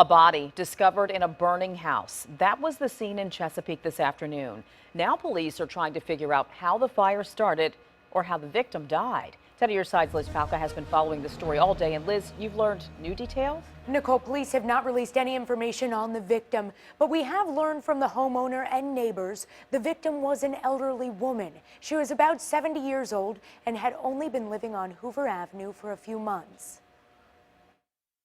A body discovered in a burning house. That was the scene in Chesapeake this afternoon. Now police are trying to figure out how the fire started or how the victim died. 10 of your side's Liz Palka has been following the story all day. And Liz, you've learned new details? Nicole, police have not released any information on the victim, but we have learned from the homeowner and neighbors the victim was an elderly woman. She was about 70 years old and had only been living on Hoover Avenue for a few months.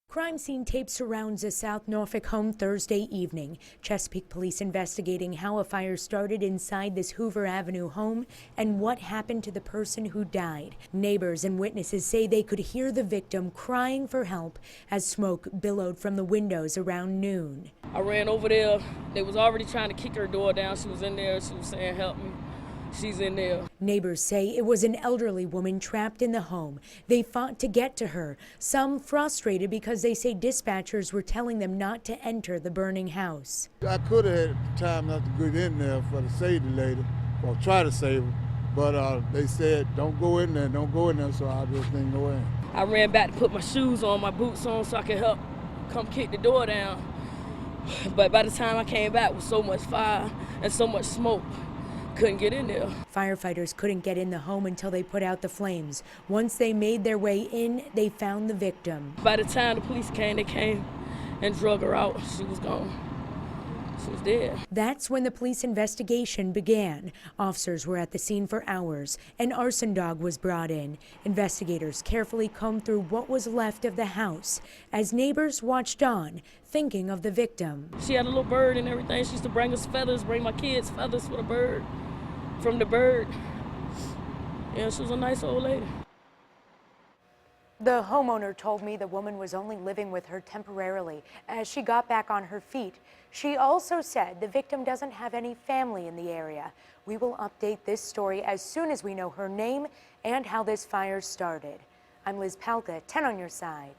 Crime scene tape surrounds a South Norfolk home Thursday evening. Chesapeake police investigating how a fire started inside this Hoover Avenue home and what happened to the person who died. Neighbors and witnesses say they could hear the victim crying for help as smoke billowed from the windows around noon. I ran over there. They was already trying to kick her door down. She was in there. She was saying, "Help me." She's in there. Neighbors say it was an elderly woman trapped in the home. They fought to get to her, some frustrated because they say dispatchers were telling them not to enter the burning house. I could have had time not to get in there for to save the lady, or try to save her, but they said don't go in there, so I just didn't go in. I ran back to put my shoes on, my boots on, so I could help come kick the door down. But by the time I came back with so much fire and so much smoke, couldn't get in there. Firefighters couldn't get in the home until they put out the flames. Once they made their way in, they found the victim. By the time the police came, they came and drug her out. She was gone. She was dead. That's when the police investigation began. Officers were at the scene for hours. An arson dog was brought in. Investigators carefully combed through what was left of the house as neighbors watched on, thinking of the victim. She had a little bird and everything. She used to bring us feathers, bring my kids feathers for the bird. From the bird. Yeah, she was a nice old lady. The homeowner told me the woman was only living with her temporarily as she got back on her feet. She also said the victim doesn't have any family in the area. We will update this story as soon as we know her name and how this fire started. I'm Liz Palka, 10 on your side.